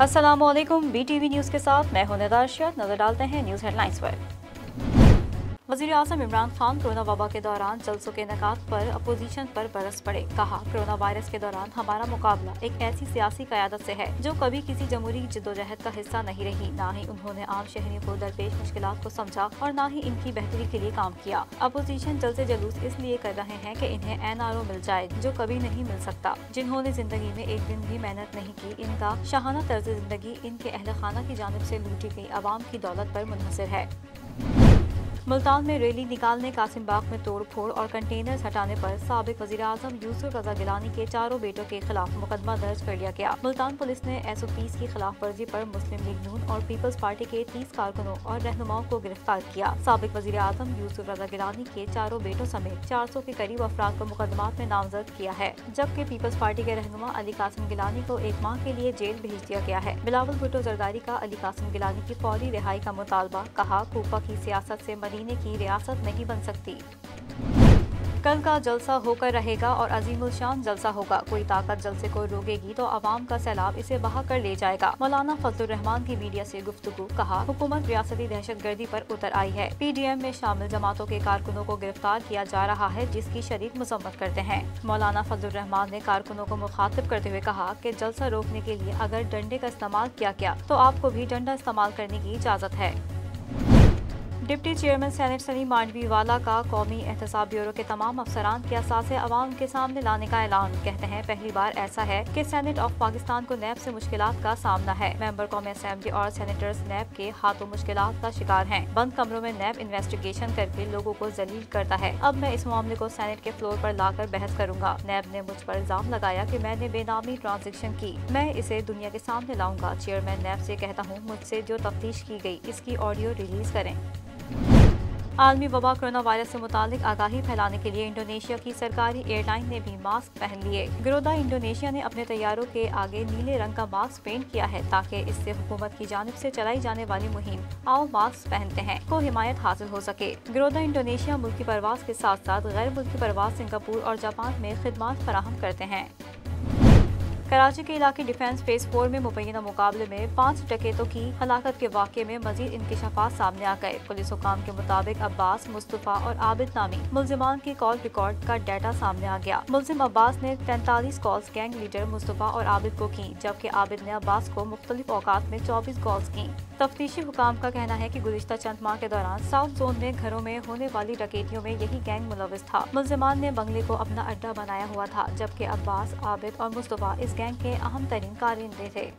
अस्सलामुअलैकुम, BTV news के साथ मैं हूं निदारशत। नजर डालते हैं न्यूज़ हेडलाइंस पर। वज़ीर आज़म इमरान खान कोरोना वबा के दौरान जलसों के इनेकाद पर अपोजिशन पर बरस पड़े। कहा, कोरोना वायरस के दौरान हमारा मुकाबला एक ऐसी सियासी क़यादत से है जो कभी किसी जमहूरी जद्दोजहद का हिस्सा नहीं रही। ना ही उन्होंने आम शहरियों को दरपेश मुश्किलात को समझा और ना ही इनकी बेहतरी के लिए काम किया। अपोजिशन जलसे जुलूस इसलिए कर रहे हैं कि इन्हें NRO मिल जाए जो कभी नहीं मिल सकता। जिन्होंने जिंदगी में एक दिन भी मेहनत नहीं की, इनका शाहाना तर्ज जिंदगी इनके अहल खाना की जानिब से लूटी गई आवाम की दौलत पर मुनहसर है। मुल्तान में रैली निकालने, कासिम बाग में तोड़ फोड़ और कंटेनर्स हटाने पर साबिक वज़ीर आज़म यूसुफ रज़ा गिलानी के चारों बेटों के खिलाफ मुकदमा दर्ज कर लिया गया। मुल्तान पुलिस ने SOPs की खिलाफ वर्जी पर मुस्लिम लीग नून और पीपल्स पार्टी के 30 कारकुनों और रहनुमाओं को गिरफ्तार किया। साबिक वज़ीर आज़म यूसुफ रज़ा गिलानी के चारों बेटों समेत 400 के करीब अफराद को मुकदमात में नामजद किया है, जबकि पीपल्स पार्टी के रहनुमा अली कासिम गिलानी को 1 माह के लिए जेल भेज दिया गया है। बिलावल भुट्टो जरदारी का अली कासिम गिलानी की फौरी रिहाई का मुतालबा। कहा, कूपा की सियासत से मदीने की रियासत नहीं बन सकती। कल का जलसा होकर रहेगा और अजीमुल शान जलसा होगा। कोई ताकत जलसे को रोकेगी तो आवाम का सैलाब इसे बहा कर ले जाएगा। मौलाना फजलुर रहमान की मीडिया से गुफ्तगू। कहा, हुकूमत रियासती दहशतगर्दी पर उतर आई है। PDM में शामिल जमातों के कारकुनों को गिरफ्तार किया जा रहा है, जिसकी शदीद मजम्मत करते हैं। मौलाना फजलुर रहमान ने कारकुनों को मुखातिब करते हुए कहा कि जलसा रोकने के लिए अगर डंडे का इस्तेमाल किया गया तो आपको भी डंडा इस्तेमाल करने की इजाजत है। Deputy chairman senate Saleem Mandviwalla का कौमी एहतसाब ब्यूरो के तमाम अफसरान के असासे अवाम के सामने लाने का ऐलान। कहते हैं, पहली बार ऐसा है कि सेनेट ऑफ पाकिस्तान को नैब से मुश्किलात का सामना है। मेंबर कौमी असेंबली और सेनेटर्स नैब के हाथों मुश्किलात का शिकार हैं। बंद कमरों में नैब इन्वेस्टिगेशन करके लोगों को जलील करता है। अब मैं इस मामले को सेनेट के फ्लोर पर लाकर बहस करूंगा। नैब ने मुझ पर इल्जाम लगाया कि मैंने बेनामी ट्रांजेक्शन की। मैं इसे दुनिया के सामने लाऊंगा। चेयरमैन नैब से कहता हूँ, मुझसे जो तफ्तीश की गई इसकी ऑडियो रिलीज करें। आलमी वबा कोरोना वायरस से मुतालिक आगाही फैलाने के लिए इंडोनेशिया की सरकारी एयरलाइन ने भी मास्क पहन लिए। गिरोदा इंडोनेशिया ने अपने तैयारों के आगे नीले रंग का मास्क पेंट किया है ताकि इससे हुकूमत की जानिब से चलाई जाने वाली मुहिम आओ मास्क पहनते हैं को हिमायत हासिल हो सके। गिरोदा इंडोनेशिया मुल्की परवास के साथ साथ गैर मुल्की परवास सिंगापुर और जापान में खिदमात फराहम करते हैं। कराची के इलाके डिफेंस फेज 4 में मुबैना मुकाबले में 5 डकैतों की हलाकत के वाक़े में मजीद इंकशाफात सामने आ गए। पुलिस हुकाम के मुताबिक अब्बास, मुस्तफा और आबिद नामी मुल्जिमान की कॉल रिकॉर्ड का डाटा सामने आ गया। मुल्जिम अब्बास ने 43 कॉल्स गैंग लीडर मुस्तफा और आबिद को की, जबकि आबिद ने अब्बास को मुख्तलिफ औकात में 24 कॉल्स की। तफ्तीशी हुकाम का कहना है कि गुज़िश्ता चंद माह के दौरान साउथ जोन में घरों में होने वाली डकैतियों में यही गैंग मुलविस था। मुल्जिमान ने बंगले को अपना अड्डा बनाया हुआ था, जबकि अब्बास, आबिद और मुस्तफा इस गैंग के अहम तरीन कारिंदे थे।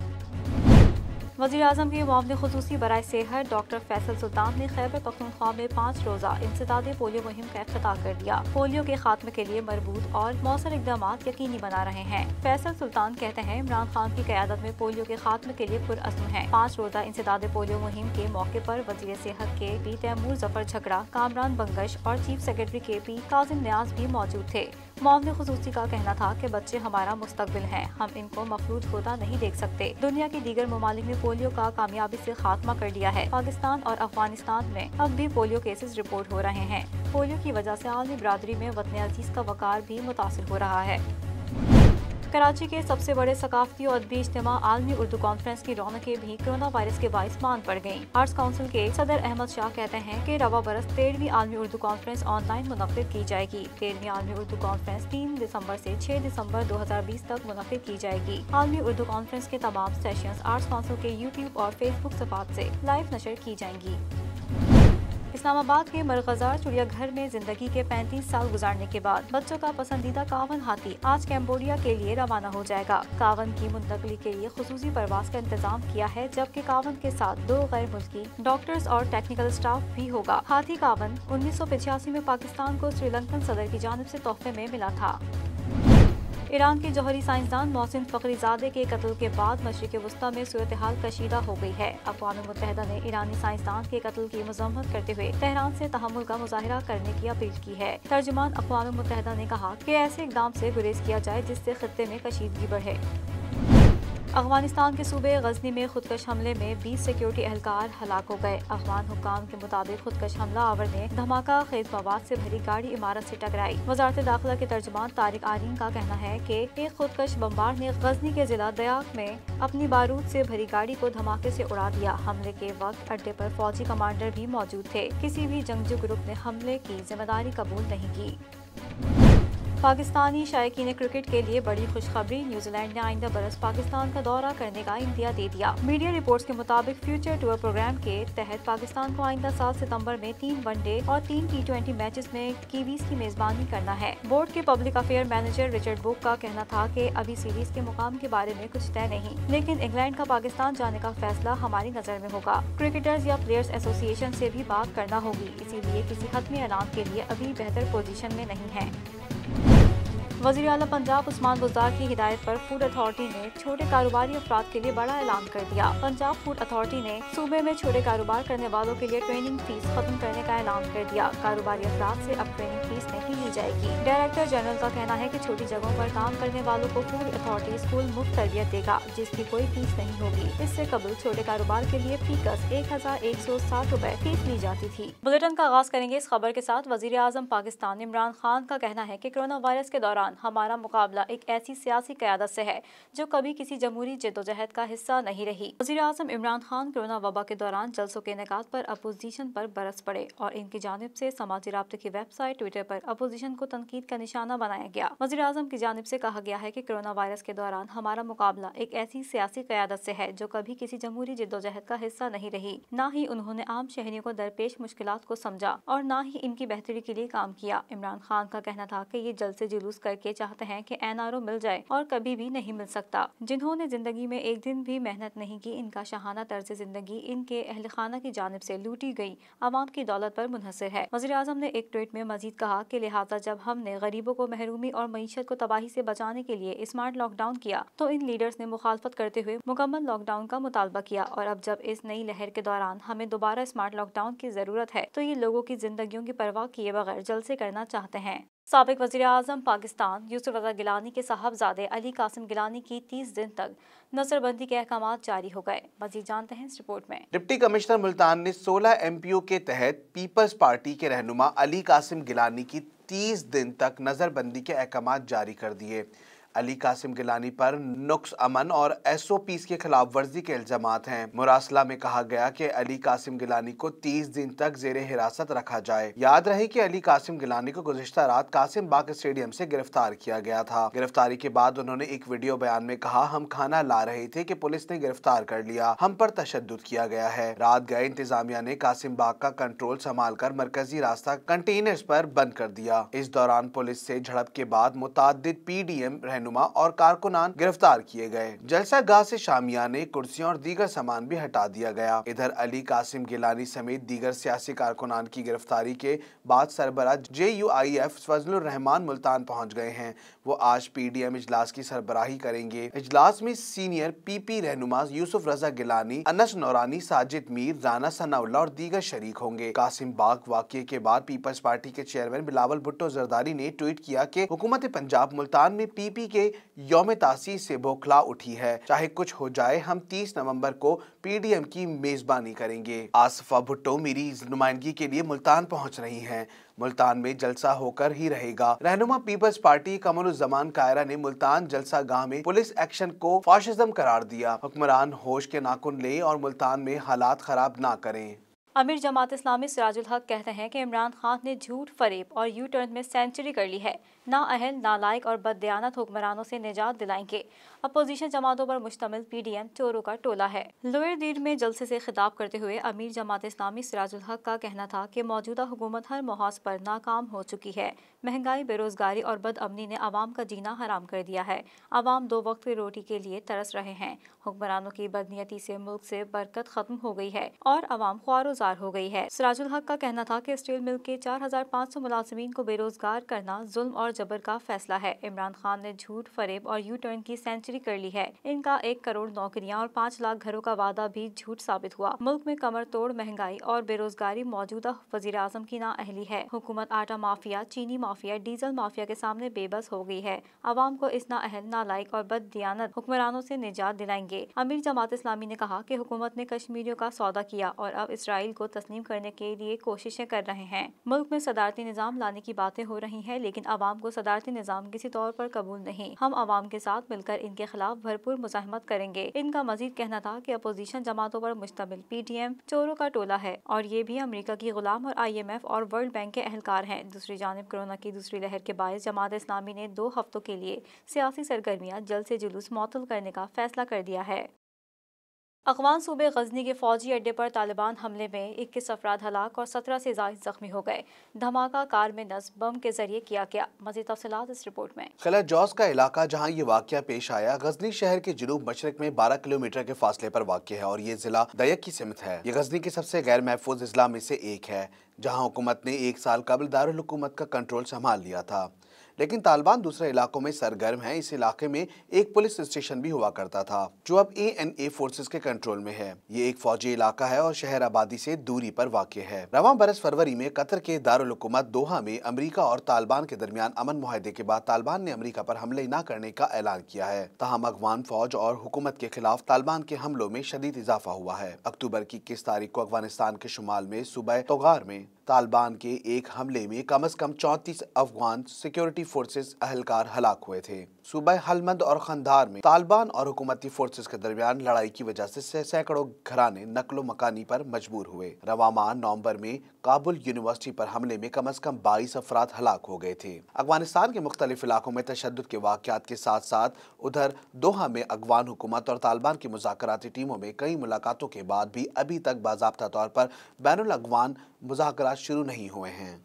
वज़ीर आज़म के मामले खुसूसी बराए सेहत डॉक्टर फैसल सुल्तान ने खैबर पख्तूनख्वा में 5 रोज़ा इंसदादे पोलियो मुहिम का इफ्तिताह कर दिया। पोलियो के खात्मे के लिए मरबूत और मौसर इक़दाम यकीनी बना रहे हैं। फैसल सुल्तान कहते हैं, इमरान खान की क़यादत में पोलियो के खात्मे के लिए पुरअज़्म है। 5 रोज़ा इंसदादे पोलियो मुहिम के मौके पर वज़ीर सेहत KP तैमूर जफर झगड़ा, कामरान बंगश और चीफ सेक्रेटरी KP काजिम न्याज भी मौजूद थे। मामले खुसूसी का कहना था कि बच्चे हमारा मुस्तकबिल हैं, हम इनको मफलूज होता नहीं देख सकते। दुनिया के दीगर ममालिक ने पोलियो का कामयाबी से खात्मा कर दिया है। पाकिस्तान और अफगानिस्तान में अब भी पोलियो केसेस रिपोर्ट हो रहे हैं। पोलियो की वजह से आलमी बिरादरी में वतन अजीज का वकार भी मुतासिर हो रहा है। कराची के सबसे बड़े सकाफती और अदबी इज्तिमा आलमी उर्दू कॉन्फ्रेंस की रौनकें भी कोरोना वायरस के बाइस मान पड़ गयी। आर्ट्स काउंसिल के सदर अहमद शाह कहते हैं कि रवा बरस 13वीं आलमी उर्दू कॉन्फ्रेंस ऑनलाइन मुनक्किद की जाएगी। 13वीं आलमी उर्दू कॉन्फ्रेंस 3 दिसंबर से 6 दिसंबर 2020 तक मुनक्किद की जाएगी। आलमी उर्दू कॉन्फ्रेंस के तमाम सेशंस आर्ट्स काउंसिल के YouTube और Facebook सफात से लाइव नशर की जाएंगी। इस्लामाबाद के मरकज़ार चिड़ियाघर में जिंदगी के 35 साल गुजारने के बाद बच्चों का पसंदीदा कावन हाथी आज कैम्बोडिया के लिए रवाना हो जाएगा। कावन की मुंतकली के लिए खुसूसी परवास का इंतजाम किया है, जबकि कावन के साथ 2 गैर मुल्की डॉक्टर्स और टेक्निकल स्टाफ भी होगा। हाथी कावन 1985 में पाकिस्तान को श्रीलंकन सदर की जानिब से तोहफे में मिला था। ईरान के जौहरी साइंसदान मोहसिन फखरीजादे के कत्ल के बाद मशरिक़ वस्ता में सूरत हाल कशीदा हो गई है। अक़वाम मुत्तहिदा ने ईरानी साइंसदान के कत्ल की मज़म्मत करते हुए तेहरान से तहम्मुल का मुज़ाहिरा करने की अपील की है। तर्जुमान अक़वाम मुत्तहिदा ने कहा कि ऐसे इक़दाम से गुरेज किया जाए जिससे खित्ते में कशीदगी बढ़े। अफगानिस्तान के सूबे गजनी में खुदकश हमले में 20 सिक्योरिटी एहलकार हलाक हो गए। अफगान हुक्काम के मुताबिक खुदकश हमला आवर ने धमाका खेज मवाद से भरी गाड़ी इमारत से टकराई। वजारत दाखिला के तर्जुमान तारिक आरीन का कहना है कि एक खुदकश बमबार ने गजनी के जिला दयाक में अपनी बारूद से भरी गाड़ी को धमाके से उड़ा दिया। हमले के वक्त अड्डे पर फौजी कमांडर भी मौजूद थे। किसी भी जंगजू ग्रुप ने हमले की जिम्मेदारी कबूल नहीं की। पाकिस्तानी शायकीन क्रिकेट के लिए बड़ी खुशखबरी, न्यूजीलैंड ने आइंदा बरस पाकिस्तान का दौरा करने का इंदिया दे दिया। मीडिया रिपोर्ट्स के मुताबिक फ्यूचर टूर प्रोग्राम के तहत पाकिस्तान को आइंदा साल सितंबर में 3 वनडे और 3 T20 मैचेस में कीवीज की मेजबानी करना है। बोर्ड के public affair manager Richard book का कहना था कि अभी सीरीज के मुकाम के बारे में कुछ तय नहीं, लेकिन इंग्लैंड का पाकिस्तान जाने का फैसला हमारी नजर में होगा। क्रिकेटर्स या प्लेयर्स एसोसिएशन से भी बात करना होगी, इसीलिए किसी हतमी ऐलान के लिए अभी बेहतर पोजीशन में नहीं है। वज़ीर आला पंजाब उस्मान बुज़दार की हिदायत पर फूड अथॉरिटी ने छोटे कारोबारी अफराद के लिए बड़ा ऐलान कर दिया। पंजाब फूड अथॉरिटी ने सूबे में छोटे कारोबार करने वालों के लिए ट्रेनिंग फीस खत्म करने का ऐलान कर दिया। कारोबारी अफराद से अब ट्रेनिंग फीस नहीं ली जाएगी। डायरेक्टर जनरल का कहना है कि छोटी जगहों पर काम करने वालों को फूड अथॉरिटी स्कूल मुफ्त तरबियत देगा, जिसकी कोई फीस नहीं होगी। इससे कबल छोटे कारोबार के लिए फीकस 1160 रुपए फीस ली जाती थी। बुलेटिन का आगाज करेंगे इस खबर के साथ। वज़ीर आज़म पाकिस्तान इमरान खान का कहना है कि कोरोना वायरस के दौरान हमारा मुकाबला एक ऐसी सियासी क़यादत से है जो कभी किसी जमहूरी जद्दोजहद का हिस्सा नहीं रही। वज़ीर आज़म इमरान खान कोरोना वबा के दौरान जलसों के इनेकाद पर अपोजिशन पर बरस पड़े और इनकी जानिब से समाजी राब्ते की वेबसाइट ट्विटर पर अपोजिशन को तनकीद का निशाना बनाया गया। वज़ीर आज़म की जानिब से कहा गया है कि कोरोना वायरस के दौरान हमारा मुकाबला एक ऐसी सियासी क़यादत से है जो कभी किसी जमहूरी जद्दोजहद का हिस्सा नहीं रही। न ही उन्होंने आम शहरियों को दरपेश मुश्किलात को समझा और न ही इनकी बेहतरी के लिए काम किया। इमरान खान का कहना था कि ये जलसे जुलूस करके चाहते हैं कि एनआरओ मिल जाए और कभी भी नहीं मिल सकता। जिन्होंने जिंदगी में एक दिन भी मेहनत नहीं की, इनका शाहाना तर्ज जिंदगी इनके अहल खाना की जानिब से लूटी गई आवाम की दौलत पर मुनहसर है। वज़ीर आज़म ने एक ट्वीट में मजीद कहा कि लिहाजा जब हमने गरीबों को महरूमी और मईशत को तबाही से बचाने के लिए स्मार्ट लॉकडाउन किया तो इन लीडर्स ने मुखालफत करते हुए मुकम्मल लॉकडाउन का मुतालबा किया और अब जब इस नई लहर के दौरान हमें दोबारा स्मार्ट लॉकडाउन की जरूरत है तो ये लोगों की जिंदगियों की परवाह किए बगैर जलसे करना चाहते हैं। साबिक वज़ीर आज़म पाकिस्तान यूसुफ रज़ा गिलानी के साहबजादे अली कासिम गिलानी की 30 दिन तक नजरबंदी के अहकाम जारी हो गए। मज़ीद जानते हैं इस रिपोर्ट में। डिप्टी कमिश्नर मुल्तान ने 16 MPO के तहत पीपल्स पार्टी के रहनुमा अली कासिम गिलानी की 30 दिन तक नजरबंदी के अहकाम जारी कर दिए। अली कासिम गिलानी पर नुक्स अमन और SOPs के खिलाफ वर्जी के इल्जामात हैं। मुरासला में कहा गया कि अली कासिम गिलानी को 30 दिन तक जेरे हिरासत रखा जाए। याद रहे कि अली कासिम गिलानी को गुज़िश्ता रात कासिम बाग स्टेडियम से गिरफ्तार किया गया था। गिरफ्तारी के बाद उन्होंने एक वीडियो बयान में कहा, हम खाना ला रहे थे कि पुलिस ने गिरफ्तार कर लिया, हम पर तशद्दुद किया गया है। रात गए इंतजामिया ने कासिम बाग का कंट्रोल संभाल कर मरकजी रास्ता कंटेनर्स पर बंद कर दिया। इस दौरान पुलिस से झड़प के बाद मुताद्दिद PDM और कारकुनान गिरफ्तार किए गए। जलसा गाह से शामियाने, कुर्सियां और दीगर सामान भी हटा दिया गया। इधर अली कासिम गिलानी समेत दीगर सियासी कारकुनान की गिरफ्तारी के बाद सरबराह JUIF फजलुर रहमान मुल्तान पहुंच गए हैं। वो आज PDM इजलास की सरबराही करेंगे। इजलास में सीनियर PP रहनुमा यूसुफ रजा गिलानी, अनस नौरानी, साजिद मीर, राना सनाउल्लाह और दीगर शरीक होंगे। कासिम बाग वाक़ये के बाद पीपल्स पार्टी के चेयरमैन बिलावल भुट्टो जरदारी ने ट्वीट किया कि हुकूमत पंजाब मुल्तान में PP के यौम तासीस से बौखला उठी है। चाहे कुछ हो जाए, हम 30 नवंबर को PDM की मेजबानी करेंगे। आसफा भुट्टो मेरी नुमाइंदगी के लिए मुल्तान पहुंच रही हैं। मुल्तान में जलसा होकर ही रहेगा। रहनुमा पीपल्स पार्टी कमरुज़्ज़मान कायरा ने मुल्तान जलसा गाह में पुलिस एक्शन को फाशिज्म करार दिया। हुक्मरान होश के नाखुन लें और मुल्तान में हालात खराब ना करें। अमीर जमात इस्लामी सिराजुल हक कहते हैं कि इमरान खान ने झूठ, फरेब और यू टर्न में सेंचुरी कर ली है। नाअहल, नालायक और बददियानत हुक्मरानों से निजात दिलाएंगे। अपोजिशन जमातों पर मुश्तमिल PDM चोरों का टोला है। लोअर दीर में जलसे से खिताब करते हुए अमीर जमात इस्लामी सिराजुल हक का कहना था कि मौजूदा हुकूमत हर मुहाज पर नाकाम हो चुकी है। महंगाई, बेरोजगारी और बदअमनी ने आवाम का जीना हराम कर दिया है। आवाम 2 वक्त की रोटी के लिए तरस रहे हैं। हुक्मरानों की बदनीयती से मुल्क से बरकत खत्म हो गई है और आवाम ख्वारोजार हो गई है। सिराजुल हक का कहना था कि स्टील मिल के 4500 मुलाजिमीन को बेरोजगार करना जुल्म और और जबर का फैसला है। इमरान खान ने झूठ, फरेब और यू टर्न की सेंचुरी कर ली है। इनका 1 करोड़ नौकरियां और 5 लाख घरों का वादा भी झूठ साबित हुआ। मुल्क में कमर तोड़ महंगाई और बेरोजगारी मौजूदा वजीर आजम की नाअहली है। हुकूमत आटा माफिया, चीनी माफिया, डीजल माफिया के सामने बेबस हो गई है। आवाम को इस नाअहल, नालायक और बददियानत हुक्मरानों से निजात दिलाएंगे। अमीर जमात इस्लामी ने कहा कि हुकूमत ने कश्मीरियों का सौदा किया और अब इसराइल को तस्लीम करने के लिए कोशिशें कर रहे हैं। मुल्क में सदारती निजाम लाने की बातें हो रही हैं, लेकिन आवाम को सदारती निजाम किसी तौर पर कबूल नहीं। हम आवाम के साथ मिलकर इनके खिलाफ भरपूर मुजाहिमत करेंगे। इनका मजीद कहना था कि अपोजिशन जमातों पर मुश्तमिल PTM चोरों का टोला है और ये भी अमेरिका की गुलाम और IMF और वर्ल्ड बैंक के अहलकार हैं। दूसरी जानिब कोरोना की दूसरी लहर के बायस जमात इस्लामी ने 2 हफ्तों के लिए सियासी सरगर्मियां जल्द से जुलूस मुअत्तल करने का फैसला कर दिया है। अफगान सूबे गजनी के फौजी अड्डे पर तालिबान हमले में 21 अफराद हलाक और 17 से ज़ायद जख्मी हो गए। धमाका कार में नस्ब बम के जरिए किया गया। मज़ीद तफसीलात इस रिपोर्ट में। खिला जौस का इलाका जहां ये वाकया पेश आया, गजनी शहर के जुनूब मशरक में 12 किलोमीटर के फासले पर वाक़ है और ये जिला दयक की सिमत है। ये गजनी के सबसे गैर महफूज अजला में से एक है, जहाँ हुकूमत ने 1 साल कबल दारुल हुकूमत का कंट्रोल संभाल लिया था। लेकिन तालिबान दूसरे इलाकों में सरगर्म है। इस इलाके में एक पुलिस स्टेशन भी हुआ करता था, जो अब ANA फोर्सेस के कंट्रोल में है। ये एक फौजी इलाका है और शहर आबादी से दूरी पर वाक़ है। रवां बरस फरवरी में कतर के दारुल हुकूमत दोहा में अमेरिका और तालिबान के दरमियान अमन मुआहदे के बाद तालिबान ने अमेरिका पर हमले न करने का ऐलान किया है। तहम अफगान फौज और हुकूमत के खिलाफ तालिबान के हमलों में शदीद इजाफा हुआ है। अक्टूबर की 21 तारीख को अफगानिस्तान के शुमाल में सूबा तोगार में तालिबान के एक हमले में कम से कम 34 अफगान सिक्योरिटी फोर्सेस अहलकार हलाक हुए थे। सूबा हलमंद और खंधार में तालिबान और हुकूमती फोर्सेस के दरमियान लड़ाई की वजह से सैकड़ों घराने नकलो मकानी पर मजबूर हुए। रवां माह नवंबर में काबुल यूनिवर्सिटी पर हमले में कम से कम 22 अफराद हलाक हो गए थे। अफगानिस्तान के मुख्तलिफ इलाकों में तशद्दुद के वाक़यात के साथ साथ उधर दोहा में अफगान हुकूमत और तालिबान की मुज़ाकराती टीमों में कई मुलाकातों के बाद भी अभी तक बाज़ाब्ता तौर पर बैनुल अफ़गान मुज़ाकरात शुरू नहीं हुए हैं।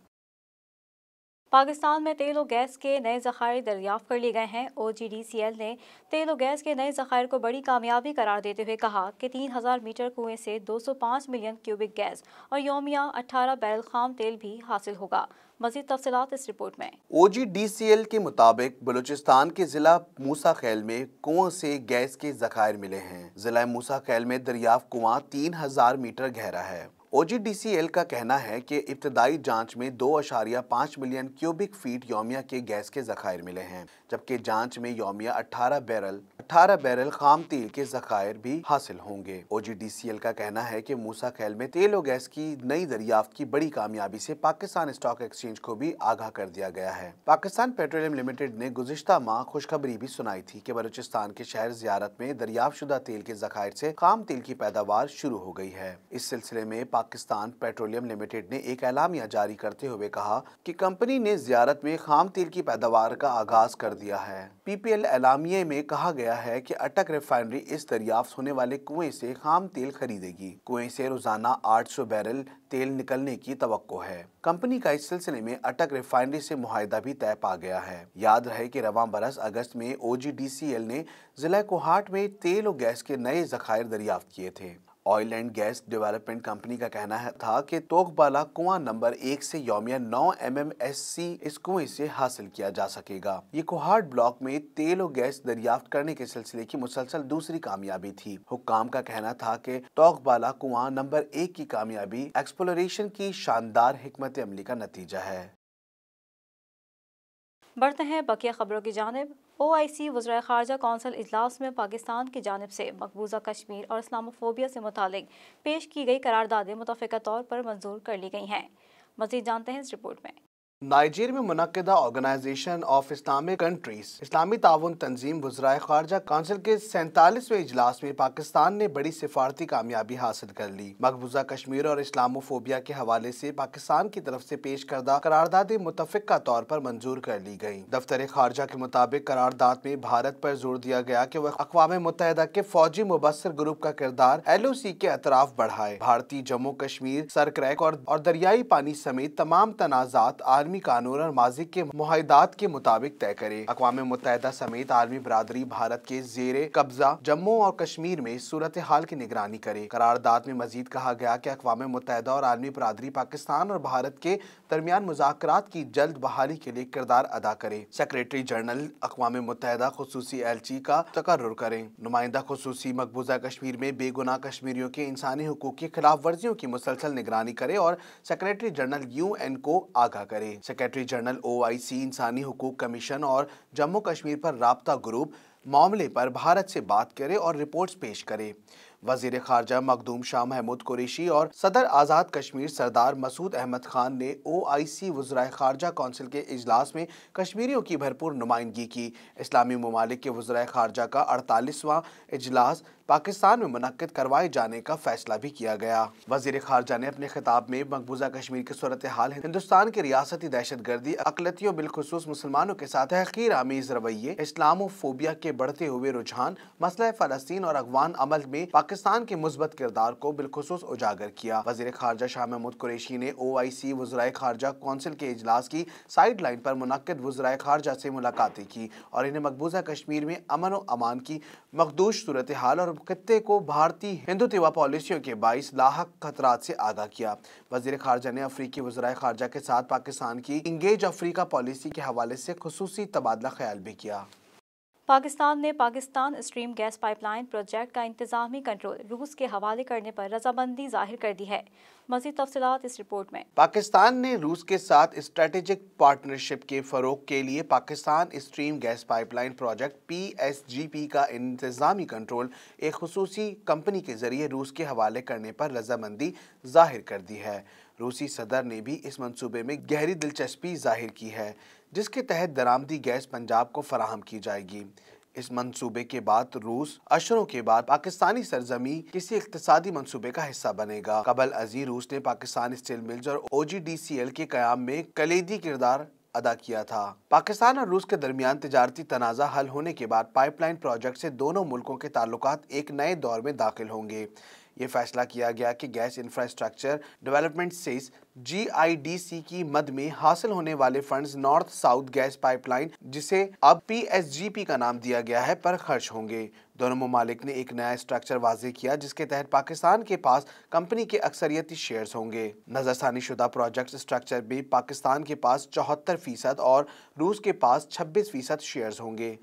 पाकिस्तान में तेल और गैस के नए ज़खायर दरियाफ्त कर लिए गए हैं। OGDCL ने तेल और गैस के नए ज़खायर को बड़ी कामयाबी करार देते हुए कहा कि 3000 मीटर कुएं से 205 मिलियन क्यूबिक गैस और यौमिया 18 बैरल खाम तेल भी हासिल होगा। मज़ीद तफसीलात इस रिपोर्ट में। OGDCL के मुताबिक बलूचिस्तान के जिला मूसा खैल में कुओं से गैस के ज़खायर मिले हैं। जिला मूसा खैल में दरियाफ्त कुआं 3000 मीटर गहरा है। OGDCL का कहना है कि इब्तदाई जांच में 2.5 मिलियन क्यूबिक फीट यौमिया के गैस के ज़खायर मिले हैं, जबकि जांच में यौमिया 18 बैरल खाम तेल के ज़खायर भी हासिल होंगे। OGDCL का कहना है कि मूसा खैल में तेल और गैस की नई दरियाफ्त की बड़ी कामयाबी से पाकिस्तान स्टॉक एक्सचेंज को भी आगाह कर दिया गया है। पाकिस्तान पेट्रोलियम लिमिटेड ने गुज़िश्ता माह खुशखबरी भी सुनाई थी कि बलूचिस्तान के शहर ज़ियारत में दरियाफ्त शुदा तेल के ज़खायर से खाम तेल की पैदावार शुरू हो गई है। इस सिलसिले में पाकिस्तान पेट्रोलियम लिमिटेड ने एक एलामिया जारी करते हुए कहा कि कंपनी ने ज़ियारत में खाम तेल की पैदावार का आगाज कर दिया है। PPL एलामिये में कहा गया है कि अटक रिफाइनरी इस दरियाफ्त होने वाले कुएं से खाम तेल खरीदेगी। कुएं से रोजाना 800 बैरल तेल निकलने की तवक्को है। कंपनी का इस सिलसिले में अटक रिफाइनरी से मुआहिदा भी तय पा गया है। याद रहे कि रवां बरस अगस्त में OGDCL ने जिला कोहाट में तेल और गैस के नए ज़खायर दरियाफ्त किए थे। Oil and gas development company का कहना था कि तोकबाला कुआं नंबर 1 से यौमिया 9 MMSC इस कुएं से हासिल किया जा सकेगा। ये कोहाट ब्लॉक में तेल और गैस दरियाफ्त करने के सिलसिले की मुसलसल दूसरी कामयाबी थी। हुक्काम का कहना था कि तोकबाला कुआं नंबर 1 की कामयाबी एक्सप्लोरेशन की शानदार हिकमत अमली का नतीजा है। बढ़ते हैं बकिया खबरों की जानिब। OIC वज़ीर ख़ारजा कौंसिल इजलास में पाकिस्तान की जानिब से मकबूजा कश्मीर और इस्लामोफोबिया से मुतालिक पेश की गई करारदादें मुतफ़िक़ा तौर पर मंजूर कर ली गई हैं। मज़ीद जानते हैं इस रिपोर्ट में। नाइजीरिया में मुनक्किदा ऑर्गेनाइजेशन ऑफ इस्लामिक कंट्रीज इस्लामी ताउन तंजीम वज़ीर ख़ारजा कौंसिल के 47वें इजलास में पाकिस्तान ने बड़ी सिफारती कामयाबी हासिल कर ली। मकबूजा कश्मीर और इस्लामोफोबिया के हवाले से पाकिस्तान की तरफ से पेश करदा करारदादें मुतफ़िक़ा तौर पर मंजूर कर ली गयी। दफ्तर ख़ारजा के मुताबिक करारदाद में भारत पर जोर दिया गया कि वह अक़वाम मुत्तहिदा के फौजी मुबस्सिर ग्रुप का किरदार LOC के अतराफ बढ़ाए। भारतीय जम्मू कश्मीर, सरक्रैक और दरियाई पानी समेत तमाम तनाज़ात आलमी कानून और माजी के मुआहदात के मुताबिक तय करे। अक़वाम मुत्तहिदा समेत आलमी बरादरी भारत के ज़ेरे कब्जा जम्मू और कश्मीर में सूरत हाल की निगरानी करे। करारदाद में मजीद कहा गया कि अक़वाम मुत्तहिदा और आलमी बरादरी पाकिस्तान और भारत के दरमियान मुज़ाकरात की जल्द बहाली के लिए किरदार अदा करे। सेक्रेटरी जनरल अक़वाम मुत्तहिदा खुसूसी एलची का तकर्रुर करें। नुमाइंदा खुसूसी मकबूजा कश्मीर में बेगुनाह कश्मीरियों के इंसानी हुकूक की खिलाफ वर्जियों की मुसलसल निगरानी करे और सेक्रेटरी जनरल UN को आगाह करे। सेक्रेटरी जनरल OIC, इंसानी हुकूक कमीशन और जम्मू कश्मीर पर राब्ता ग्रुप मामले पर भारत से बात करे और रिपोर्ट्स पेश करे। वजीर खारजा मखदूम शाह महमूद कुरैशी और सदर आज़ाद कश्मीर सरदार मसूद अहमद खान ने OIC वज़राए खारजा कौंसिल के इजलास में कश्मीरियों की भरपूर नुमाइंदगी की। इस्लामी ममालिक के वज़राए खारजा का 48वां इजलास पाकिस्तान में मुनक्किद करवाए जाने का फैसला भी किया गया। वजीर खारजा ने अपने खिताब में मकबूजा कश्मीर की सूरत हाल, हिंदुस्तान की रियासती दहशतगर्दी, अक़लियतियों बिलखुसूस मुसलमानों के साथ तहक़ीर आमीज़ रवैये, इस्लामोफोबिया के बढ़ते हुए रुझान, मसला फ़लस्तीन और अफ़गान अमल में पाकिस्तान के मुस्बत किरदार को बिलखुसूस उजागर किया। वज़ीर खारजा शाह महमूद कुरैशी ने OIC वज़राए खारजा कौंसिल के इजलास की साइड लाइन पर मुनक्किद वज़राए खारजा से मुलाकातें की और इन्हें मकबूजा कश्मीर में अमन व अमान की मखदूश सूरत हाल और खित्ते को भारतीय हिंदुत्व पॉलिसियों के बाइस लाहक खतरात से आगाह किया। वज़ीर खारजा ने अफ्रीकी वज़राए खारजा के साथ पाकिस्तान की इंगेज अफ्रीका पॉलिसी के हवाले से खुसूसी तबादला ख्याल भी किया। पाकिस्तान ने Pakistan stream gas pipeline project का इंतजामी कंट्रोल रूस के हवाले करने पर रजामंदी जाहिर कर दी है। मज़ीद तफसीलात इस रिपोर्ट में। पाकिस्तान ने रूस के साथ स्ट्रेटेजिक पार्टनरशिप के फरोग के लिए Pakistan stream gas pipeline project PSGP का इंतजामी कंट्रोल एक खुसूसी कंपनी के जरिए रूस के हवाले करने पर रजामंदी जाहिर कर दी है। रूसी सदर ने भी इस मंसूबे में गहरी दिलचस्पी जाहिर की है, जिसके तहत दरामदी गैस पंजाब को फराहम की जाएगी। इस मंसूबे के बाद रूस अशरों के बाद पाकिस्तानी सरजमी किसी इक्तिसादी मंसूबे का हिस्सा बनेगा। कबल अजी रूस ने पाकिस्तान स्टील मिल्स और OGDCL के कयाम में कलीदी किरदार अदा किया था। पाकिस्तान और रूस के दरमियान तिजारती तनाज़ा हल होने के बाद पाइपलाइन प्रोजेक्ट से दोनों मुल्कों के ताल्लुकात एक नए दौर में दाखिल होंगे। ये फैसला किया गया कि gas infrastructure development cess GIDC की मद में हासिल होने वाले funds north south gas pipeline, जिसे अब PSGP का नाम दिया गया है, पर खर्च होंगे। दोनों ममालिक ने एक नया स्ट्रक्चर वाज़े किया जिसके तहत पाकिस्तान के पास कंपनी के अक्सरियती शेयर्स होंगे। नजरसानी शुदा प्रोजेक्ट स्ट्रक्चर में पाकिस्तान के पास 74% और रूस के पास 26% शेयर्स होंगे।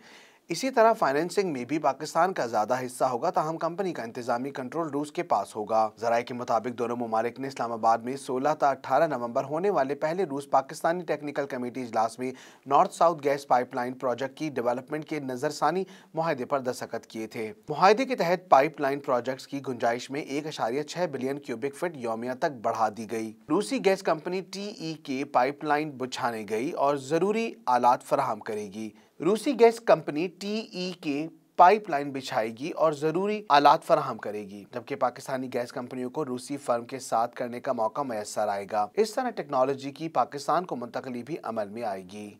इसी तरह फाइनेंसिंग में भी पाकिस्तान का ज्यादा हिस्सा होगा, ताहम कंपनी का इंतजामी कंट्रोल रूस के पास होगा। जराये के मुताबिक दोनों ममालिक ने इस्लामाबाद में 16 से 18 नवंबर होने वाले पहले रूस पाकिस्तानी टेक्निकल कमेटी इजलास में north south gas pipeline project की डेवलपमेंट के नजरसानी मुआहदे पर दस्तखत किए थे। मुआहदे के तहत पाइपलाइन प्रोजेक्ट की गुंजाइश में 1.6 बिलियन क्यूबिक फीट यौमिया तक बढ़ा दी गई। रूसी गैस कंपनी TEK पाइपलाइन बिछाने गई और जरूरी आलात फराहम करेगी। रूसी गैस कंपनी TEK पाइपलाइन बिछाएगी और जरूरी आलात फराहम करेगी, जबकि पाकिस्तानी गैस कंपनियों को रूसी फर्म के साथ करने का मौका मैसर आएगा। इस तरह टेक्नोलॉजी की पाकिस्तान को मुंतकली भी अमल में आएगी।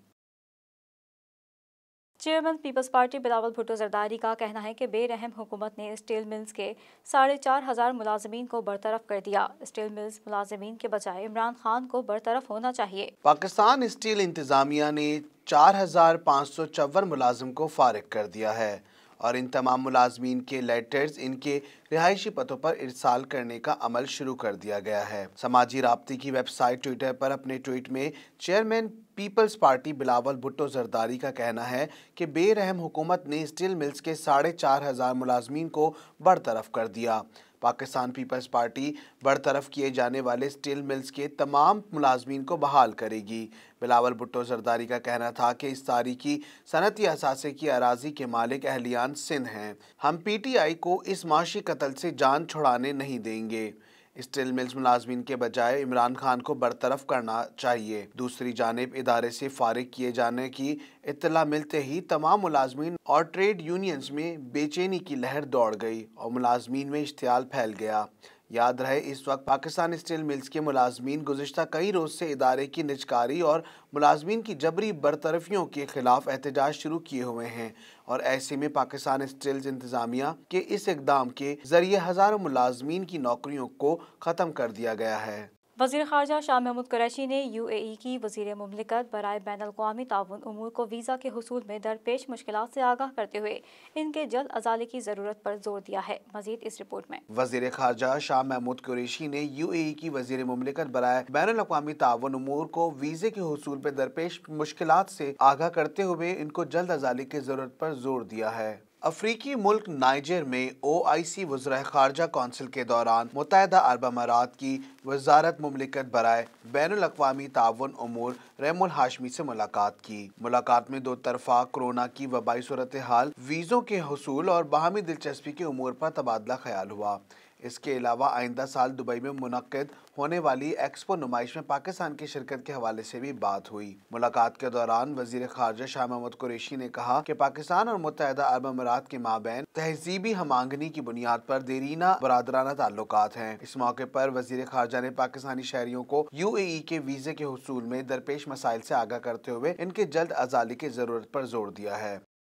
Chairman peoples party Bilawal Bhutto Zardari का कहना है कि बेरहम हुकूमत ने स्टील मिल्स के 4,500 मुलाजमीन को बरतरफ कर दिया। स्टील मिल्स मुलाजमीन के बजाय इमरान खान को बरतरफ होना चाहिए। पाकिस्तान स्टील इंतजामिया ने 4,554 मुलाजिम को फारिग कर दिया है और इन तमाम मुलाजमीन के लेटर्स इनके रिहायशी पतों पर इरसाल करने का अमल शुरू कर दिया गया है। समाजी राब्ते की वेबसाइट ट्विटर पर अपने ट्वीट में chairman peoples party Bilawal Bhutto Zardari का कहना है कि बेरहम हुकूमत ने स्टील मिल्स के 4,500 मुलाजमीन को बरतरफ कर दिया। पाकिस्तान पीपल्स पार्टी बरतरफ किए जाने वाले स्टील मिल्स के तमाम मुलाजमीन को बहाल करेगी। बिलावल भुट्टो जरदारी का कहना था कि इस तारीखी सनती असासे की अराजी के मालिक अहलियान सिंध हैं। हम PTI को इस माशी कत्ल से जान छुड़ाने नहीं देंगे। स्टील मिल्स मुलाजमीन के बजाय इमरान खान को बरतरफ करना चाहिए। दूसरी जानिब इदारे से फारिग किए जाने की इत्तला मिलते ही तमाम मुलाजमीन और ट्रेड यूनियंस में बेचैनी की लहर दौड़ गई और मुलाजमीन में इश्तियाल फैल गया। याद रहे, इस वक्त पाकिस्तान स्टील मिल्स के मुलाजमीन गुज़िश्ता कई रोज से इदारे की निजकारी और मुलाजमीन की जबरी बरतरफियों के खिलाफ एहतजाज शुरू किए हुए हैं और ऐसे में पाकिस्तान स्टील्स इंतजामिया के इस इकदाम के जरिए हजारों मुलाजमीन की नौकरियों को ख़त्म कर दिया गया है। वज़ीर ख़ारजा शाह महमूद कुरैशी ने UAE की वज़ीर मुमलिकत बराए बैनुल-अक़वामी ताउन उमूर को वीज़ा के हुसूल में दरपेश मुश्किलात से आगाह करते हुए इनके जल्द अज़ाले की ज़रूरत पर जोर दिया है। मज़ीद इस रिपोर्ट में। वज़ीर ख़ारजा शाह महमूद कुरैशी ने UAE की वज़ीर मुमलिकत बराए बैनुल-अक़वामी ताउन उमूर को वीज़े के हुसूल में दरपेश मुश्किलात से आगाह करते हुए इनको जल्द अज़ाले की ज़रूरत पर जोर दिया है। अफ्रीकी मुल्क नाइजर में OIC वज़राए ख़ारजा कौंसिल के दौरान मुत्तहिदा अरब अमारात की वज़ारत मुमलिकत बराए बैनुल-अक़वामी ताउन उमूर रहमुल हाशमी से मुलाकात की। मुलाकात में दो तरफ़ा कोरोना की वबाई सूरत हाल, वीज़ों के हुसूल और बाहमी दिलचस्पी के उमूर पर तबादला ख्याल हुआ। इसके अलावा आइंदा साल दुबई में मुनक्किद होने वाली एक्सपो नुमाइश में पाकिस्तान की शिरकत के हवाले से भी बात हुई। मुलाकात के दौरान वज़ीर ख़ारजा शाह महमूद कुरैशी ने कहा कि पाकिस्तान और मुत्तहिदा अरब अमारात के माबैन तहज़ीबी हमांगनी की बुनियाद पर देरीना बरादराना ताल्लुकात हैं। इस मौके पर वज़ीर ख़ारजा ने पाकिस्तानी शहरियों को UAE के वीज़े के हुसूल में दरपेश मसाइल से आगाह करते हुए इनके जल्द अज़ाले की ज़रूरत पर जोर दिया है।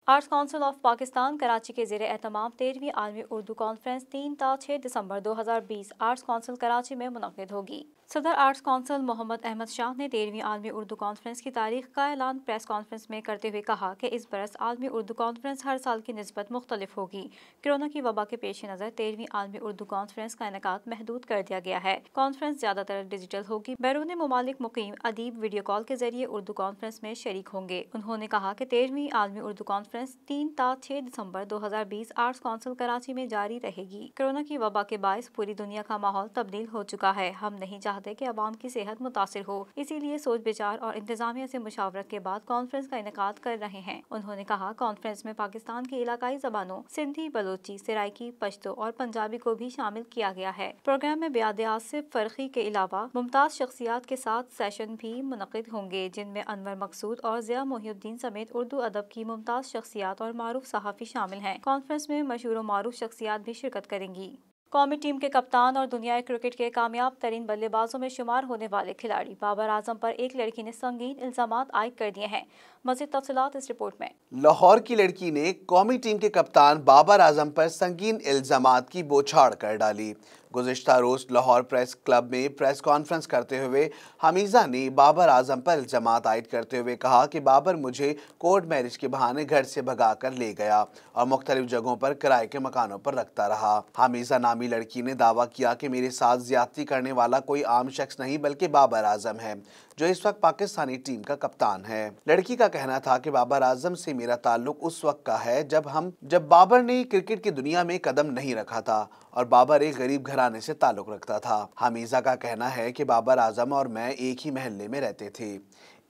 Arts council of Pakistan Karachi के ज़ेरे एहतमाम 13वीं आलमी उर्दू कॉन्फ्रेंस 3 ता 6 दिसंबर 2020 आर्ट्स काउंसिल कराची में मुनक़्क़िद होगी। सदर आर्ट्स काउंसिल मोहम्मद अहमद शाह ने 13वीं आलमी उर्दू कॉन्फ्रेंस की तारीख का ऐलान प्रेस कॉन्फ्रेंस में करते हुए कहा कि इस बरस आलमी उर्दू कॉन्फ्रेंस हर साल की निस्बत मुख्तलिफ होगी। कोरोना की वबा के पेश नज़र 13वीं आलमी उर्दू कॉन्फ्रेंस का इनेकाद महदूद कर दिया गया है। कॉन्फ्रेंस ज़्यादातर डिजिटल होगी। बैरून मुमालिक मुकीम अदीब वीडियो कॉल के जरिए उर्दू कॉन्फ्रेंस में शरीक होंगे। उन्होंने कहा कि 13वीं आलमी उर्दू कॉन्फ्रेंस 3 ता 6 दिसंबर 2020 आर्ट्स काउंसिल कराची में जारी रहेगी। कोरोना की वबा के बायस पूरी दुनिया का माहौल तब्दील हो चुका है। हम नहीं चाहते कि अवाम की सेहत मुतासिर हो, इसीलिए सोच विचार और इंतजामिया से मुशावरत के बाद कॉन्फ्रेंस का इनेकाद कर रहे हैं। उन्होंने कहा कॉन्फ्रेंस में पाकिस्तान की इलाकाई जबानों सिंधी, बलोची, सराइकी, पश्तो और पंजाबी को भी शामिल किया गया है। प्रोग्राम में बयाद आसिफ फरखी के अलावा मुमताज शख्सियात के साथ सेशन भी मुनक़्क़िद होंगे, जिनमें अनवर मकसूद और ज़िया मोहिउद्दीन समेत उर्दू अदब की मुमताज शख्सियात और मारूफ सहाफ़ी शामिल हैं। कॉन्फ्रेंस में मशहूर मारूफ शख्सियात भी शिरकत करेंगी। कौमी टीम के कप्तान और दुनिया क्रिकेट के कामयाब तरीन बल्लेबाजों में शुमार होने वाले खिलाड़ी बाबर आजम पर एक लड़की ने संगीन इल्जामात आयद कर दिए हैं। मज़ीद तफसीलात इस रिपोर्ट में। लाहौर की लड़की ने कौमी टीम के कप्तान बाबर आजम पर संगीन इल्जामात की बौछार कर डाली। गुज़िश्ता रोज़ लाहौर प्रेस क्लब में प्रेस कॉन्फ्रेंस करते हुए हमीज़ा ने बाबर आजम पर इल्जामात आयद करते हुए कहा कि बाबर मुझे कोर्ट मैरिज के बहाने घर से भगा कर ले गया और मुख्तलिफ जगहों पर किराए के मकानों पर रखता रहा। हमीज़ा नामी लड़की ने दावा किया कि मेरे साथ ज्यादती करने वाला कोई आम शख्स नहीं बल्कि बाबर आजम है, जो इस वक्त पाकिस्तानी टीम का कप्तान है। लड़की का कहना था कि बाबर आजम से मेरा ताल्लुक उस वक्त का है जब बाबर ने क्रिकेट की दुनिया में कदम नहीं रखा था और बाबर एक गरीब घराने से ताल्लुक रखता था। हमीज़ा का कहना है कि बाबर आजम और मैं एक ही महल्ले में रहते थे,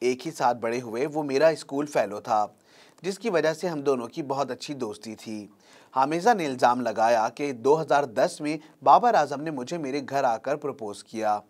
एक ही साथ बड़े हुए। वो मेरा स्कूल फेलो था, जिसकी वजह से हम दोनों की बहुत अच्छी दोस्ती थी। हमीज़ा ने इल्ज़ाम लगाया कि 2010 में बाबर आजम ने मुझे मेरे घर आकर प्रपोज किया,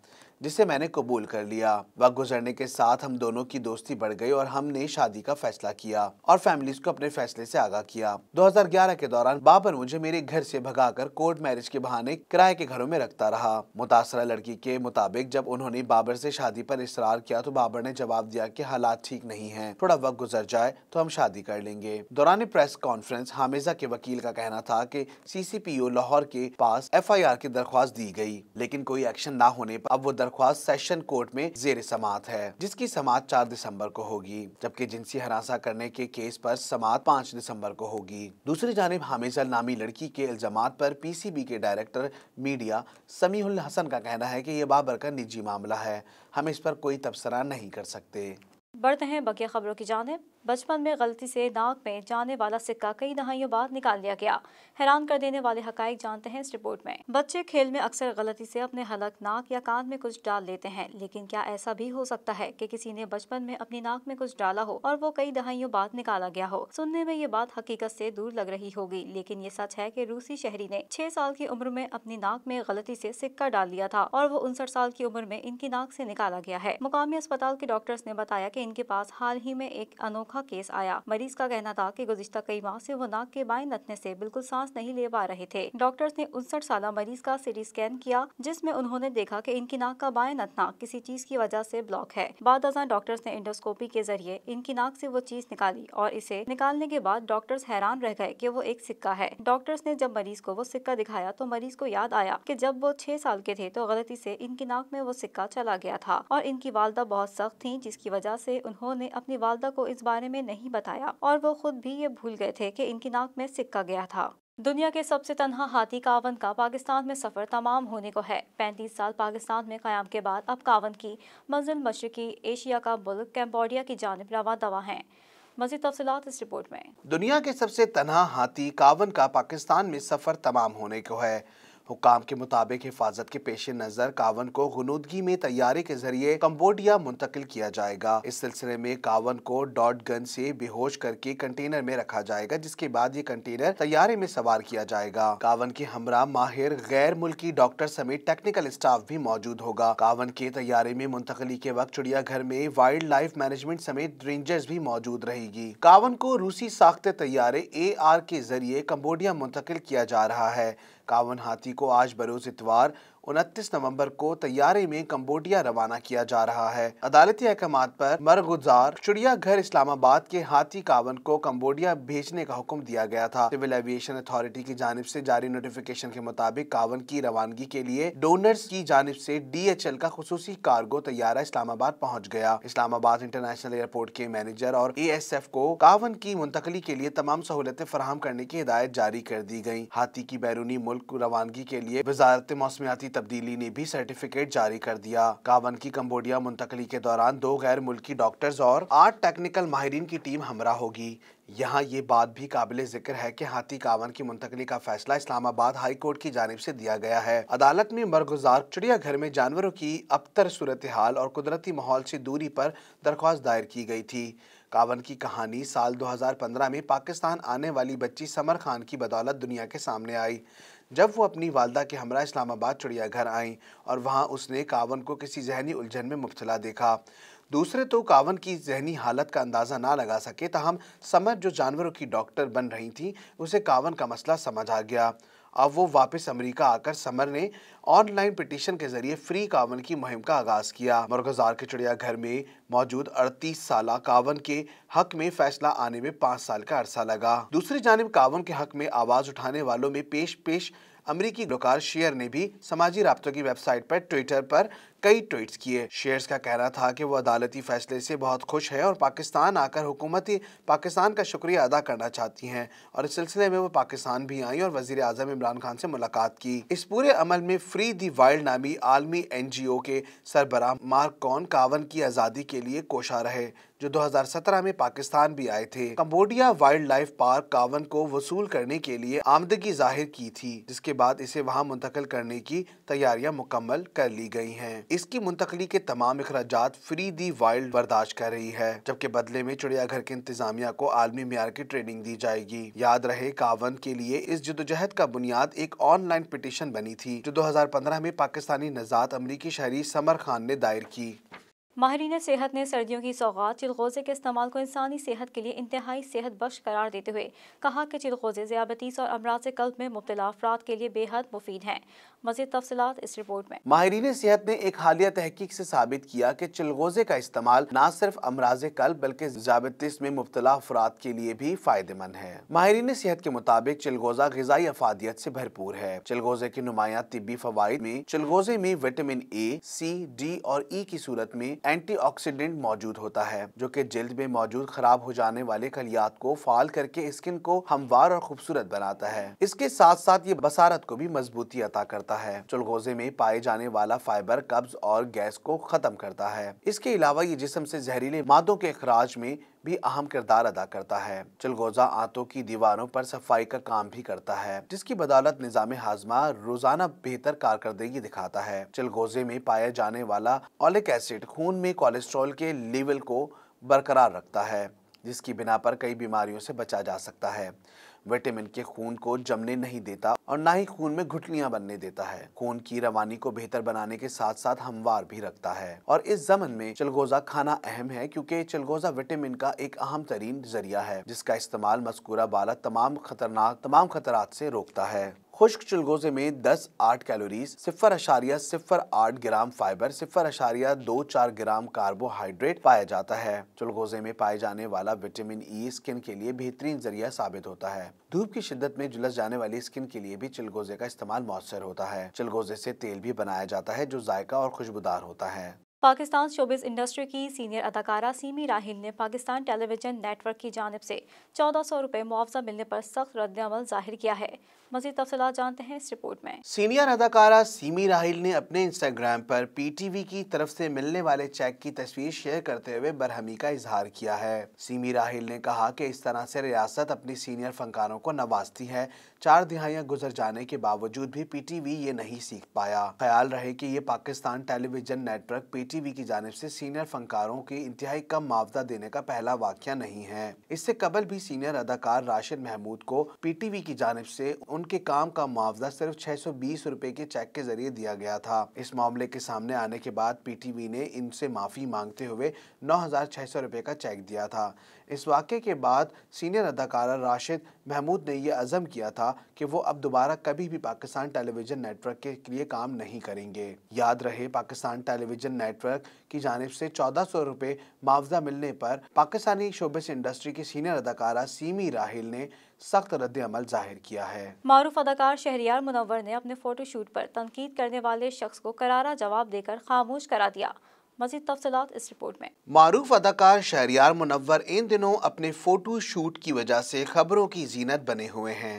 जिसे मैंने कबूल कर लिया। वक्त गुजरने के साथ हम दोनों की दोस्ती बढ़ गई और हमने शादी का फैसला किया और फैमिलीज को अपने फैसले से आगाह किया। 2011 के दौरान बाबर मुझे मेरे घर से भगाकर कोर्ट मैरिज के बहाने किराए के घरों में रखता रहा। मुतासरा लड़की के मुताबिक जब उन्होंने बाबर से शादी पर इसरार किया तो बाबर ने जवाब दिया कि हालात ठीक नहीं है, थोड़ा वक्त गुजर जाए तो हम शादी कर लेंगे। दौरान प्रेस कॉन्फ्रेंस हमीज़ा के वकील का कहना था कि CCPO लाहौर के पास FIR की दरख्वास्त दी गई, लेकिन कोई एक्शन न होने पर अब वो दरख्वास्त सेशन कोर्ट में जेर समाअत है, जिसकी समाअत 4 दिसंबर को होगी, जबकि जिनसी हरासा करने के केस पर समाअत 5 दिसंबर को होगी। दूसरी जानिब हमीज़ा नामी लड़की के इल्जामात पर PCB के डायरेक्टर मीडिया समीउल हसन का कहना है कि यह बाबर का निजी मामला है, हम इस पर कोई तबसरा नहीं कर सकते। बढ़ते हैं बकिया खबरों की जानिब। बचपन में गलती से नाक में जाने वाला सिक्का कई दहाइयों बाद निकाल लिया गया। हैरान कर देने वाले हकाइक जानते हैं इस रिपोर्ट में। बच्चे खेल में अक्सर गलती से अपने हलक, नाक या कान में कुछ डाल लेते हैं, लेकिन क्या ऐसा भी हो सकता है कि किसी ने बचपन में अपनी नाक में कुछ डाला हो और वो कई दहाइयों बाद निकाला गया हो? सुनने में ये बात हकीकत से दूर लग रही होगी, लेकिन ये सच है कि रूसी शहरी ने 6 साल की उम्र में अपनी नाक में गलती से सिक्का डाल लिया था और वो 59 साल की उम्र में इनकी नाक से निकाला गया है। मुकामी अस्पताल के डॉक्टर्स ने बताया कि इनके पास हाल ही में एक अनोखा अनोखा केस आया। मरीज का कहना था कि गुज़िश्ता कई माह से वो नाक के बाएं नथने से बिल्कुल सांस नहीं ले पा रहे थे। डॉक्टर्स ने 59 साल मरीज का सीटी स्कैन किया, जिसमें उन्होंने देखा कि इनकी नाक का बाएं नथना किसी चीज की वजह से ब्लॉक है। बाद अज़ां डॉक्टर्स ने एंडोस्कोपी के जरिए इनकी नाक से वो चीज निकाली और इसे निकालने के बाद डॉक्टर्स हैरान रह गए कि वो एक सिक्का है। डॉक्टर्स ने जब मरीज को वो सिक्का दिखाया तो मरीज को याद आया कि जब वो 6 साल के थे तो गलती से इनकी नाक में वो सिक्का चला गया था और इनकी वालदा बहुत सख्त थी, जिसकी वजह से उन्होंने अपनी वालदा को इस बारे में नहीं बताया और वो खुद भी ये भूल गए थे कि इनकी नाक में सिक्का गया था। दुनिया के सबसे तन्हा हाथी कावन का पाकिस्तान में सफर तमाम होने को है। 35 साल पाकिस्तान में क़याम के बाद अब कावन की मंजिल मशरकी एशिया का मुल्क कैम्बोडिया की जानिब रवा दवा है। मज़ीद तफसीलात इस रिपोर्ट में। दुनिया के सबसे तन्हा हाथी कावन का पाकिस्तान में सफर तमाम होने को है। हुक्काम के मुताबिक हिफाजत के पेश नज़र कावन को गुनूदगी में तैयारी के जरिए कंबोडिया मुंतकिल किया जाएगा। इस सिलसिले में कावन को डॉट गन से बेहोश करके कंटेनर में रखा जाएगा, जिसके बाद ये कंटेनर तैयारे में सवार किया जाएगा। कावन के हमरा माहिर गैर मुल्की डॉक्टर समेत टेक्निकल स्टाफ भी मौजूद होगा। कावन के तैयारे में मुंतकली के वक्त चिड़ियाघर में वाइल्ड लाइफ मैनेजमेंट समेत रेंजर्स भी मौजूद रहेगी। कावन को रूसी साख्ते तैयारे AR के जरिए कंबोडिया मुंतकिल किया जा रहा है। कावन हाथी को आज बरोज इतवार 29 नवंबर को तैयारे में कंबोडिया रवाना किया जा रहा है। अदालती अहकामात पर मरगुजार चिड़ियाघर इस्लामाबाद के हाथी कावन को कंबोडिया भेजने का हुक्म दिया गया था। सिविल एविएशन अथॉरिटी की जानिब से जारी नोटिफिकेशन के मुताबिक कावन की रवानगी के लिए डोनर्स की जानिब से DHL का खुसूसी कार्गो तैयारा इस्लामाबाद पहुँच गया। इस्लामाबाद इंटरनेशनल एयरपोर्ट के मैनेजर और ASF को कावन की मुंतकली के लिए तमाम सहूलतें फराहम करने की हिदायत जारी कर दी गयी। हाथी की बैरूनी मुल्क रवानगी के लिए वजारत मौसमियाती तब्दीली ने भी सर्टिफिकेट जारी कर दिया। कावन की कंबोडिया मुंतकली के दौरान 2 गैर मुल्की डॉक्टर्स और 8 टेक्निकल माहिरीन की टीम हमरा होगी। यहाँ ये बात भी काबिल जिक्र है कि हाथी कावन की मुंतकली का फैसला इस्लामाबाद हाई कोर्ट की जानिब से दिया गया है। अदालत में बरगुजार चिड़ियाघर में जानवरों की अबतर सूरत हाल और कुदरती माहौल से दूरी पर दरख्वास्त दायर की गई थी। कावन की कहानी साल 2015 में पाकिस्तान आने वाली बच्ची समर खान की बदौलत दुनिया के सामने आई, जब वो अपनी वालदा के हमरा इस्लामाबाद चिड़ियाघर आईं और वहां उसने कावन को किसी जहनी उलझन में मुब्तला देखा। दूसरे तो कावन की जहनी हालत का अंदाज़ा ना लगा सके, ताहम समर जो जानवरों की डॉक्टर बन रही थी उसे कावन का मसला समझ आ गया। अब वो वापस अमेरिका आकर समर ने ऑनलाइन पिटीशन के जरिए फ्री कावन की मुहिम का आगाज किया। मरगुजार के चिड़ियाघर में मौजूद 38 साल कावन के हक में फैसला आने में 5 साल का अरसा लगा। दूसरी जानिब कावन के हक में आवाज उठाने वालों में पेश अमरीकी गुलकार शेयर ने भी समाजी राब्तों की वेबसाइट पर ट्विटर पर कई ट्वीट्स किए। शेयर्स का कहना था कि वो अदालती फैसले से बहुत खुश है और पाकिस्तान आकर हुकूमत पाकिस्तान का शुक्रिया अदा करना चाहती हैं और इस सिलसिले में वो पाकिस्तान भी आई और वजीर आजम इमरान खान से मुलाकात की। इस पूरे अमल में फ्री दी वाइल्ड नामी आलमी NGO के सरबराह मार्क कॉन कावन की आज़ादी के लिए कोशा रहे, जो 2017 में पाकिस्तान भी आए थे। कंबोडिया वाइल्ड लाइफ पार्क कावन को वसूल करने के लिए आमदगी जाहिर की थी, जिसके बाद इसे वहां मुंतकिल करने की तैयारियां मुकम्मल कर ली गई हैं। इसकी मुंतकली के तमाम अखराजात फ्री दी वाइल्ड बर्दाश्त कर रही है, जबकि बदले में चिड़ियाघर की इंतजामिया को आलमी मियार की ट्रेनिंग दी जाएगी। याद रहे कावन के लिए इस जदोजहद का बुनियाद एक ऑनलाइन पिटीशन बनी थी, जो 2015 में पाकिस्तानी नजात अमरीकी शहरी समर खान ने दायर की। माहिरीन सेहत ने सर्दियों की सौगात चिलगोज़े के इस्तेमाल को इंसानी सेहत के लिए इंतहाई सेहत बख्श करार देते हुए कहा कि चिलगोज़े ज़ियाबतीस और अमराज कल्ब में मुब्तला अफराद के लिए बेहद मुफीद हैं। मज़ीद तफसीलात इस रिपोर्ट में। माहिरीन सेहत ने एक हालिया तहकीक से साबित किया कि चिलगोज़े का इस्तेमाल न सिर्फ अमराज कल्ब बल्कि ज़ियाबतीस में मुब्तला अफराद के लिए भी फायदेमंद है। माहिरीन सेहत के मुताबिक चिलगोज़ा ग़िज़ाई अफादियत से भरपूर है। चिलगोज़े के नुमाया तिब्बी फ़वाइद में चिलगोज़े में विटामिन A, C, D और E की सूरत में एंटीऑक्सीडेंट मौजूद होता है, जो कि जिल्द में मौजूद खराब हो जाने वाले खलियात को फाल करके स्किन को हमवार और खूबसूरत बनाता है। इसके साथ साथ ये बसारत को भी मजबूती अता करता है। चिलगोज़े में पाए जाने वाला फाइबर कब्ज और गैस को खत्म करता है। इसके अलावा ये जिस्म से जहरीले मादों के इखराज में भी अहम किरदार अदा करता है। चिलगोज़ा आंतों की दीवारों पर सफाई का काम भी करता है, जिसकी बदौलत निज़ाम हाजमा रोजाना बेहतर कारकर्दगी दिखाता है। चिलगोज़े में पाया जाने वाला ओलिक एसिड खून में कोलेस्ट्रॉल के लेवल को बरकरार रखता है, जिसकी बिना पर कई बीमारियों से बचा जा सकता है। विटामिन के खून को जमने नहीं देता और ना ही खून में गुठलियां बनने देता है। खून की रवानी को बेहतर बनाने के साथ साथ हमवार भी रखता है। और इस ज़मन में चिलगोज़ा खाना अहम है, क्योंकि चिलगोज़ा विटामिन का एक अहम तरीन जरिया है, जिसका इस्तेमाल मज़कूरा बाला तमाम खतरात से रोकता है। खुश्क चिलगोज़े में 10-8 कैलोरीज, 0.08 ग्राम फाइबर, 0.24 ग्राम कार्बोहाइड्रेट पाया जाता है। चिलगोज़े में पाए जाने वाला विटामिन ई स्किन के लिए बेहतरीन जरिया साबित होता है। धूप की शिद्दत में झुलस जाने वाली स्किन के लिए भी चिलगोज़े का इस्तेमाल मौसर होता है। चिलगोज़े से तेल भी बनाया जाता है जो जायका और खुशबूदार होता है। पाकिस्तान शोबिस इंडस्ट्री की सीनियर अदाकारा सीमी राहिल ने पाकिस्तान टेलीविजन नेटवर्क की जानिब से 1400 रुपए मुआवजा मिलने पर सख्त रद्द-ए-अमल जाहिर किया है। मज़ीद तफसीलात जानते हैं इस रिपोर्ट में। सीनियर अदाकारा सीमी राहिल ने अपने इंस्टाग्राम पर पीटीवी की तरफ से मिलने वाले चेक की तस्वीर शेयर करते हुए बरहमी का इजहार किया है। सीमी राहिल ने कहा कि इस तरह से रियासत अपनी सीनियर फनकारों को नवाजती है। 4 दिहाइयां गुजर जाने के बावजूद भी पीटीवी ये नहीं सीख पाया। ख्याल रहे कि ये पाकिस्तान टेलीविजन नेटवर्क पीटीवी की जानिब से सीनियर फनकारों की इंतहाई कम मुआवजा देने का पहला वाकया नहीं है। इससे कबल भी सीनियर अदाकार राशिद महमूद को पीटीवी की जानिब से उनके काम का मुआवजा सिर्फ 620 रुपए के चेक के जरिए दिया गया था। इस मामले के सामने आने के बाद पीटीवी ने इनसे माफी मांगते हुए 9600 रुपए का चेक दिया था। इस वाक़े के बाद सीनियर अदाकारा राशिद महमूद ने यह अज़म किया था कि वो अब दोबारा कभी भी पाकिस्तान टेलीविजन नेटवर्क के लिए काम नहीं करेंगे। याद रहे, पाकिस्तान टेलीविजन नेटवर्क की जानिब से 1400 रुपए मुआवजा मिलने पर पाकिस्तानी शोबिस इंडस्ट्री की सीनियर अदाकारा सीमी राहिल ने सख्त रद्द-ए-अमल जाहिर किया है। मारूफ अदाकार शहरियार मुनव्वर ने अपने फोटोशूट पर तनकीद करने वाले शख्स को करारा जवाब देकर खामोश करा दिया। मज़ीद तफसीलात इस रिपोर्ट में। मारूफ अदाकार शहरियार मुनव्वर इन दिनों अपने फोटो शूट की वजह से खबरों की जीनत बने हुए हैं।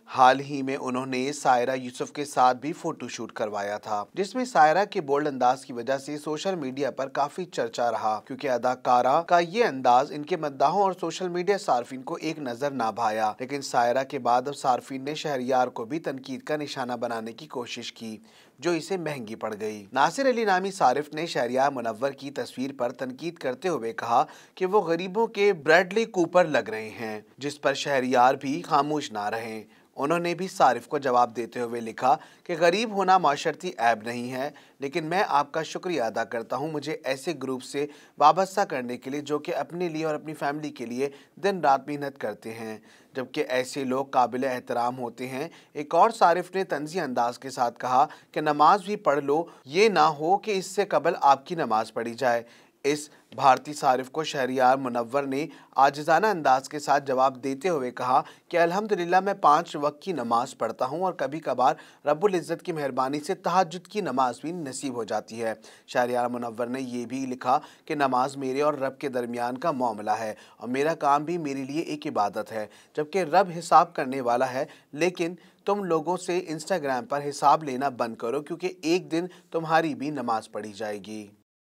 हाल ही में उन्होंने सायरा यूसुफ के साथ भी फोटो शूट करवाया था, जिसमें सायरा के बोल्ड अंदाज की वजह से सोशल मीडिया पर काफी चर्चा रहा, क्योंकि अदाकारा का ये अंदाज इनके मद्दाहों और सोशल मीडिया सार्फिन को एक नजर ना भाया। लेकिन सायरा के बाद अब सार्फिन ने शहरियार को भी तनकीद का निशाना बनाने की कोशिश की, जो इसे महंगी पड़ गई। नासिर अली नामी सारिफ ने शहरियार मुनव्वर की तस्वीर पर तनकीद करते हुए कहा कि वो गरीबों के ब्रैडली कूपर लग रहे हैं, जिस पर शहरियार भी खामोश ना रहे। उन्होंने भी सारिफ को जवाब देते हुए लिखा कि गरीब होना माशरती ऐब नहीं है, लेकिन मैं आपका शुक्रिया अदा करता हूं मुझे ऐसे ग्रुप से वाबस्ता करने के लिए जो कि अपने लिए और अपनी फैमिली के लिए दिन रात मेहनत करते हैं, जबकि ऐसे लोग काबिल एहतराम होते हैं। एक और सारिफ ने तंज़ी अंदाज के साथ कहा कि नमाज भी पढ़ लो, ये ना हो कि इससे कबल आपकी नमाज पढ़ी जाए। इस भारतीय सारिफ को शहरियार मुनव्वर ने आजिज़ाना अंदाज के साथ जवाब देते हुए कहा कि अल्हम्दुलिल्लाह मैं 5 वक्त की नमाज पढ़ता हूं और कभी कभार रब्बुल इज़्ज़त की मेहरबानी से तहज्जुद की नमाज भी नसीब हो जाती है। शहरियार मुनव्वर ने यह भी लिखा कि नमाज मेरे और रब के दरमियान का मामला है और मेरा काम भी मेरे लिए एक इबादत है, जबकि रब हिसाब करने वाला है। लेकिन तुम लोगों से इंस्टाग्राम पर हिसाब लेना बंद करो, क्योंकि एक दिन तुम्हारी भी नमाज पढ़ी जाएगी।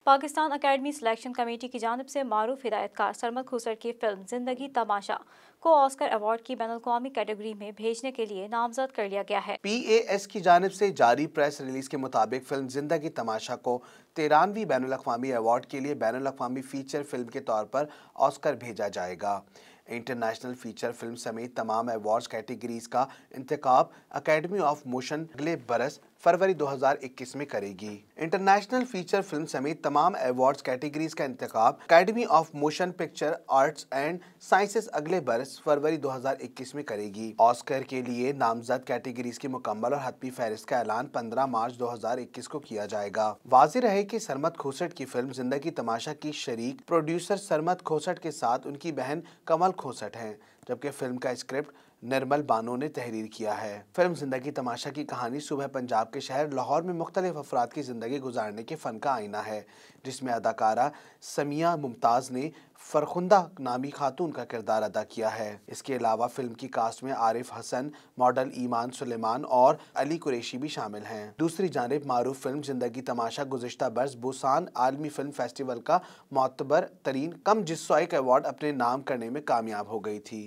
पाकिस्तान अकेडमी सिलेक्शन कमेटी की जानिब से मारूफ हिदायतकार सरमद खुसर की फिल्म जिंदगी तमाशा को ऑस्कर अवार्ड की बैनुल-अक़वामी कैटेगरी में भेजने के लिए नामजद कर लिया गया है। PAS की जानिब से जारी प्रेस रिलीज के मुताबिक फिल्म जिंदगी तमाशा को 13वीं बैनुल-अक़वामी अवार्ड के लिए बैनुल-अक़वामी फीचर फिल्म के तौर पर ऑस्कर भेजा जाएगा। इंटरनेशनल फीचर फिल्म समेत तमाम अवार्ड्स कैटेगरीज का इंतखाब अकेडमी ऑफ मोशन अगले बरस फरवरी 2021 में करेगी। इंटरनेशनल फीचर फिल्म समेत तमाम अवार्ड्स कैटेगरीज का इंतखाब academy of motion picture arts and sciences अगले बरस फरवरी 2021 में करेगी। ऑस्कर के लिए नामजद कैटेगरीज की मुकम्मल और हतमी फहरिस्त का ऐलान 15 मार्च 2021 को किया जाएगा। वाज़ेह रहे कि सरमद खोसट की फिल्म जिंदगी तमाशा की शरीक प्रोड्यूसर सरमद खोसट के साथ उनकी बहन कमल खोसट हैं, जबकि फिल्म का स्क्रिप्ट निर्मल बानो ने तहरीर किया है। फिल्म जिंदगी तमाशा की कहानी सुबह पंजाब के शहर लाहौर में मुख्तलिफ अफराद की जिंदगी गुजारने के फन का आईना है, जिसमें अदाकारा समिया मुमताज़ ने फरखुंदा नामी खातून का किरदार अदा किया है। इसके अलावा फिल्म की कास्ट में आरिफ हसन, मॉडल ईमान सुलेमान और अली कुरैशी भी शामिल हैं। दूसरी जानिब मारूफ फिल्म जिंदगी तमाशा गुज़िश्ता बरस बुसान आलमी फिल्म फेस्टिवल का मोतबर तरीन कम जिस्साइक अवार्ड अपने नाम करने में कामयाब हो गई थी।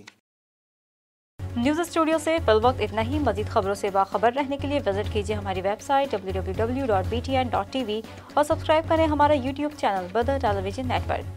न्यूज़ स्टूडियो से फिल वक्त इतना ही। मज़ीद खबरों से बाखबर रहने के लिए विजिट कीजिए हमारी वेबसाइट www.btn.tv और सब्सक्राइब करें हमारा YouTube चैनल बदर टेलीविजन नेटवर्क।